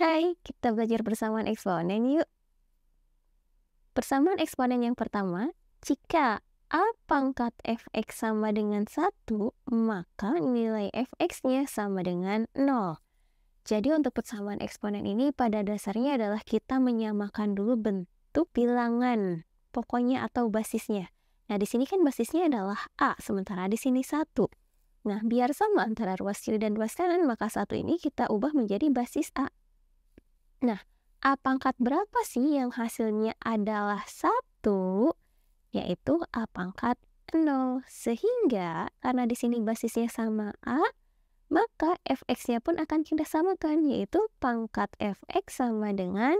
Hai, kita belajar persamaan eksponen yuk. Persamaan eksponen yang pertama, jika A pangkat fx sama dengan 1, maka nilai fx-nya sama dengan 0. Jadi untuk persamaan eksponen ini pada dasarnya adalah kita menyamakan dulu bentuk bilangan pokoknya atau basisnya. Nah, di sini kan basisnya adalah A, sementara di sini 1. Nah, biar sama antara ruas kiri dan ruas kanan, maka 1 ini kita ubah menjadi basis A. Nah, A pangkat berapa sih yang hasilnya adalah 1? Yaitu A pangkat 0. Sehingga karena di sini basisnya sama A, maka fx-nya pun akan kita samakan, yaitu pangkat fx sama dengan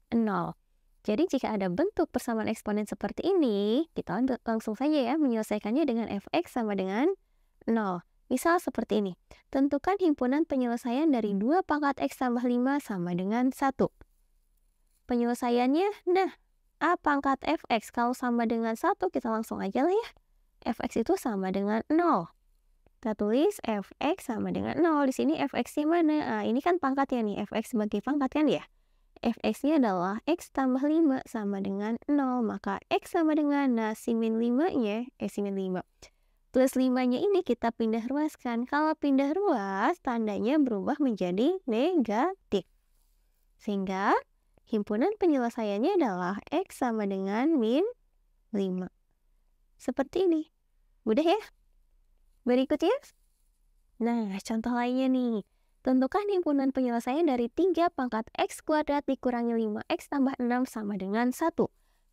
0. Jadi jika ada bentuk persamaan eksponen seperti ini, kita langsung saja ya menyelesaikannya dengan fx sama dengan 0. Misal seperti ini, tentukan himpunan penyelesaian dari 2 pangkat x tambah 5 sama dengan 1. Penyelesaiannya, nah, A pangkat fx kalau sama dengan 1, kita langsung aja lah ya. Fx itu sama dengan 0. Kita tulis fx sama dengan 0. Di sini fx-nya mana? Nah, ini kan pangkatnya nih, fx sebagai pangkat kan ya. Fx-nya adalah x tambah 5 sama dengan 0. Maka x sama dengan, nah, sin 5-nya, sin 5. Plus 5-nya ini kita pindah ruaskan. Kalau pindah ruas, tandanya berubah menjadi negatif. Sehingga himpunan penyelesaiannya adalah x sama dengan min 5. Seperti ini. Mudah ya? Berikutnya. Nah, contoh lainnya nih. Tentukan himpunan penyelesaian dari 3 pangkat x kuadrat dikurangi 5x tambah 6 sama dengan 1.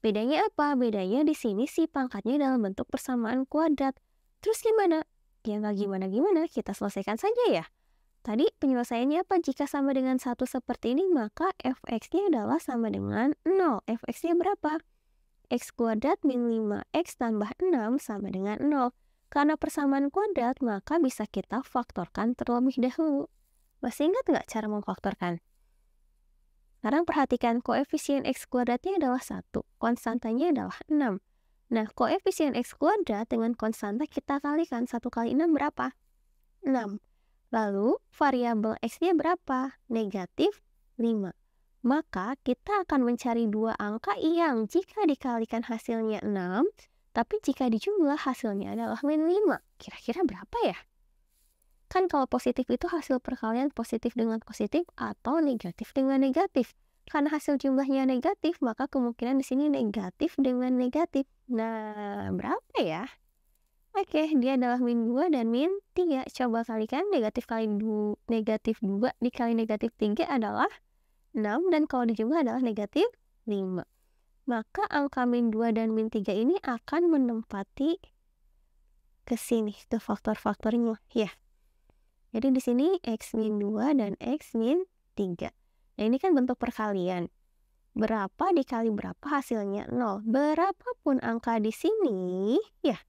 Bedanya apa? Bedanya di sini si pangkatnya dalam bentuk persamaan kuadrat. Terus gimana? Ya nggak gimana-gimana, kita selesaikan saja ya. Tadi penyelesaiannya apa? Jika sama dengan 1 seperti ini, maka fx-nya adalah sama dengan 0. Fx-nya berapa? X kuadrat min 5x tambah 6 sama dengan 0. Karena persamaan kuadrat, maka bisa kita faktorkan terlebih dahulu. Masih ingat nggak cara memfaktorkan? Sekarang perhatikan, koefisien x kuadratnya adalah 1. Konstantanya adalah 6. Nah, koefisien x kuadrat dengan konstanta kita kalikan. 1 kali 6 berapa? 6. Lalu, variabel x-nya berapa? Negatif 5. Maka, kita akan mencari dua angka yang jika dikalikan hasilnya 6, tapi jika dijumlah hasilnya adalah min 5. Kira-kira berapa ya? Kan kalau positif itu hasil perkalian positif dengan positif atau negatif dengan negatif. Karena hasil jumlahnya negatif, maka kemungkinan di sini negatif dengan negatif. Nah, berapa ya? Oke, dia adalah min 2 dan min 3. Coba kalikan, negatif kali negatif 2 dikali negatif 3 adalah 6, dan kalau dijumlah adalah negatif 5. Maka angka min 2 dan min 3 ini akan menempati ke sini, ke faktor-faktornya. Ya. Jadi di sini x min 2 dan x min 3. Nah, ini kan bentuk perkalian. Berapa dikali berapa hasilnya? 0. Berapapun angka di sini, ya,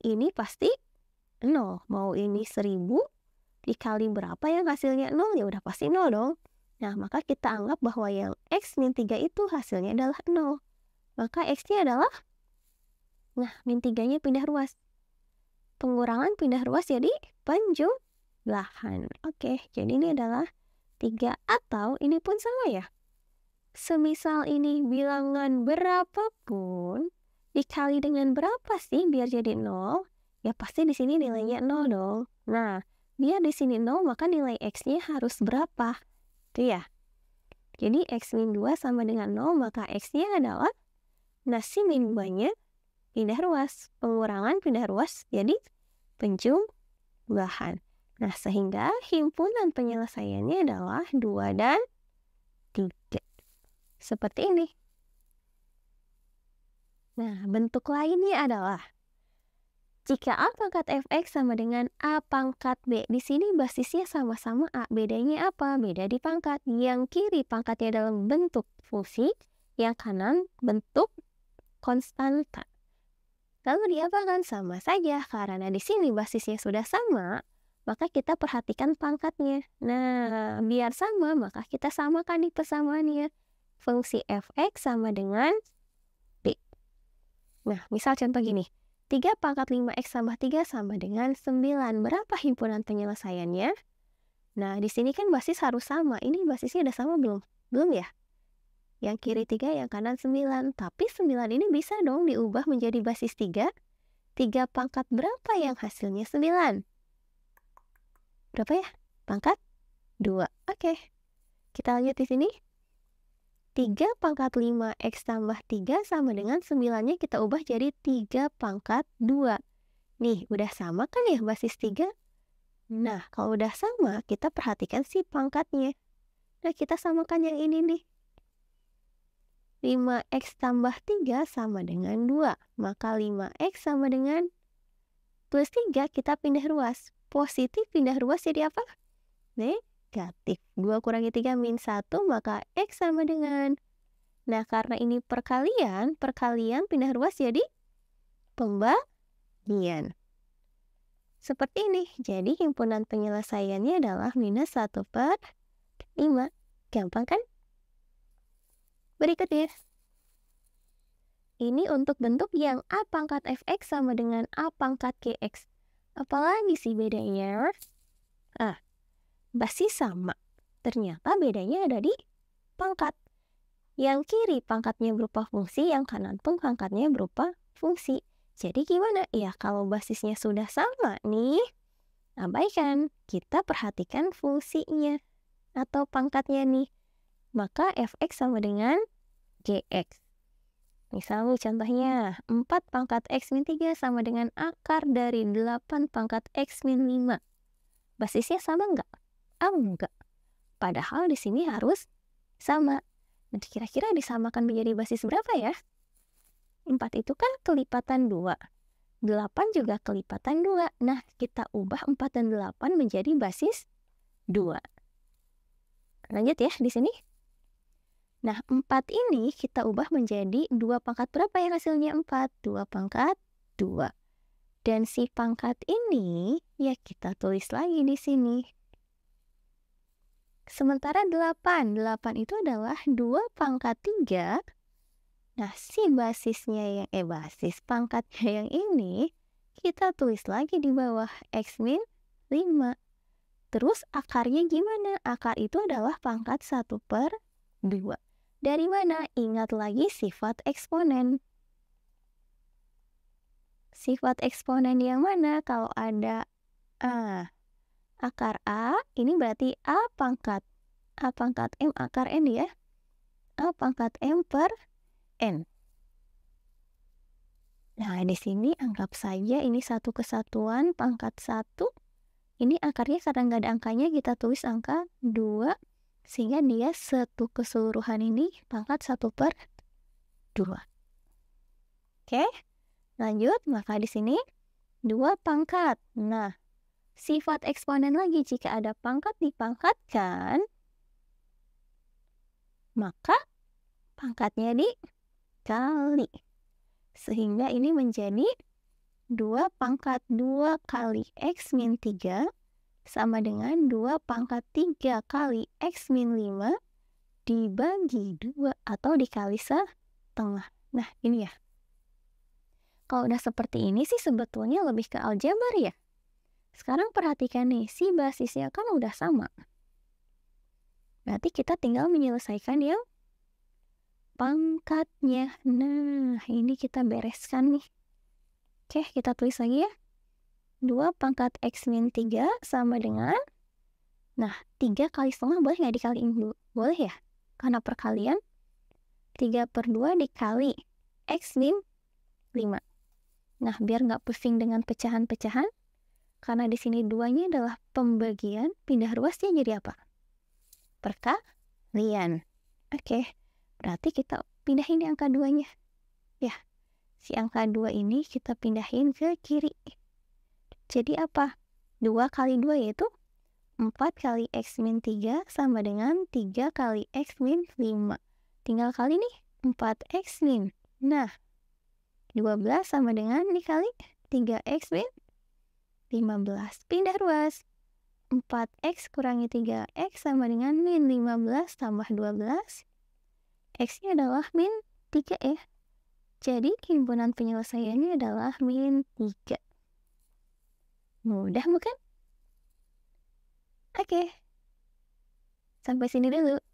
ini pasti 0. Mau ini 1000 dikali berapa yang hasilnya 0, ya udah pasti 0 dong. Nah, maka kita anggap bahwa yang x min 3 itu hasilnya adalah 0. Maka x-nya adalah, nah, min 3-nya pindah ruas. Pengurangan pindah ruas jadi penjumlahan. Oke, jadi ini adalah 3, atau ini pun sama ya. Semisal ini bilangan berapapun, dikali dengan berapa sih biar jadi 0? Ya pasti di sini nilainya 0 dong. Nah, biar di sini 0, maka nilai x-nya harus berapa? Itu ya. Jadi x min 2 sama dengan 0, maka x-nya adalah, nah, si min 2-nya pindah ruas. Pengurangan pindah ruas jadi penjumlahan. Nah, sehingga himpunan penyelesaiannya adalah 2 dan 3. Seperti ini. Nah, bentuk lainnya adalah jika A pangkat fx sama dengan A pangkat B. Di sini basisnya sama-sama A. Bedanya apa? Beda di pangkat. Yang kiri pangkatnya dalam bentuk fungsi, yang kanan bentuk konstanta. Lalu diapakan? Sama saja, karena di sini basisnya sudah sama, maka kita perhatikan pangkatnya. Nah, biar sama, maka kita samakan di persamaannya. Fungsi fx sama dengan b. Nah, misal contoh gini. 3 pangkat 5x tambah 3 sama dengan 9. Berapa himpunan penyelesaiannya? Nah, di sini kan basis harus sama. Ini basisnya udah sama belum? Belum ya? Yang kiri 3, yang kanan 9. Tapi 9 ini bisa dong diubah menjadi basis 3. 3 pangkat berapa yang hasilnya 9? Berapa ya? Pangkat 2. Oke. Kita lanjut di sini. 3 pangkat 5x tambah 3 sama dengan 9-nya kita ubah jadi 3 pangkat 2. Nih, udah sama kan ya basis 3? Nah, kalau udah sama, kita perhatikan si pangkatnya. Nah, kita samakan yang ini nih. 5x tambah 3 sama dengan 2. Maka 5x sama dengan plus 3, kita pindah ruas. Positif pindah ruas jadi apa? Negatif. 2 kurangi 3 min 1, maka x sama dengan. Nah, karena ini perkalian pindah ruas jadi pembagian. Seperti ini. Jadi, himpunan penyelesaiannya adalah minus 1/5. Gampang kan? Berikutnya. Ini untuk bentuk yang A pangkat fx sama dengan A pangkat gx. Apalagi sih bedanya? Basis sama. Ternyata bedanya ada di pangkat. Yang kiri pangkatnya berupa fungsi, yang kanan pun pangkatnya berupa fungsi. Jadi gimana? Ya, kalau basisnya sudah sama nih, abaikan. Kita perhatikan fungsinya atau pangkatnya nih. Maka fx sama dengan gx. Misalnya contohnya, 4 pangkat x min 3 sama dengan akar dari 8 pangkat x min 5. Basisnya sama nggak? Enggak. Padahal di sini harus sama. Nanti kira-kira disamakan menjadi basis berapa ya? 4 itu kan kelipatan 2. 8 juga kelipatan 2. Nah, kita ubah 4 dan 8 menjadi basis 2. Lanjut ya di sini. Nah, 4 ini kita ubah menjadi 2 pangkat berapa yang hasilnya 4? 2 pangkat 2. Dan si pangkat ini, ya kita tulis lagi di sini. Sementara 8 itu adalah 2 pangkat 3. Nah, si basisnya basis pangkatnya yang ini, kita tulis lagi di bawah x min 5. Terus akarnya gimana? Akar itu adalah pangkat 1/2. Dari mana? Ingat lagi sifat eksponen. Sifat eksponen yang mana? Kalau ada akar A, ini berarti A pangkat M akar N ya. A pangkat M per N. Nah, di sini anggap saja ini satu kesatuan pangkat 1. Ini akarnya karena nggak ada angkanya, kita tulis angka 2. Sehingga dia satu keseluruhan ini pangkat 1/2. Oke, lanjut. Maka di sini 2 pangkat. Nah, sifat eksponen lagi, jika ada pangkat dipangkatkan, maka pangkatnya dikali. Sehingga ini menjadi 2 pangkat 2 kali x min 3 sama dengan 2 pangkat 3 kali x min 5 dibagi 2 atau dikali setengah. Nah, ini ya. Kalau udah seperti ini sih sebetulnya lebih ke aljabar ya. Sekarang perhatikan nih, si basisnya kan udah sama. Berarti kita tinggal menyelesaikan yang pangkatnya. Nah, ini kita bereskan nih. Oke, kita tulis lagi ya. 2 pangkat x min 3 sama dengan, nah, 3 kali setengah boleh nggak dikaliin dulu? Boleh ya? Karena perkalian, 3/2 dikali x min 5. Nah, biar nggak pusing dengan pecahan-pecahan, karena di sini 2-nya adalah pembagian, pindah ruasnya jadi apa? Perkalian. Oke, berarti kita pindahin angka 2-nya. Ya, si angka 2 ini kita pindahin ke kiri. Jadi apa? 2 kali 2 yaitu 4 kali x min 3 sama dengan 3 kali x min 5. Tinggal kali nih, 4x min. Nah, 12 sama dengan dikali 3x min 15. Pindah ruas. 4x kurangi 3x sama dengan min 15 tambah 12. X-nya adalah min 3 ya. Jadi, himpunan penyelesaiannya adalah min 3. Mudah bukan? Oke, Sampai sini dulu.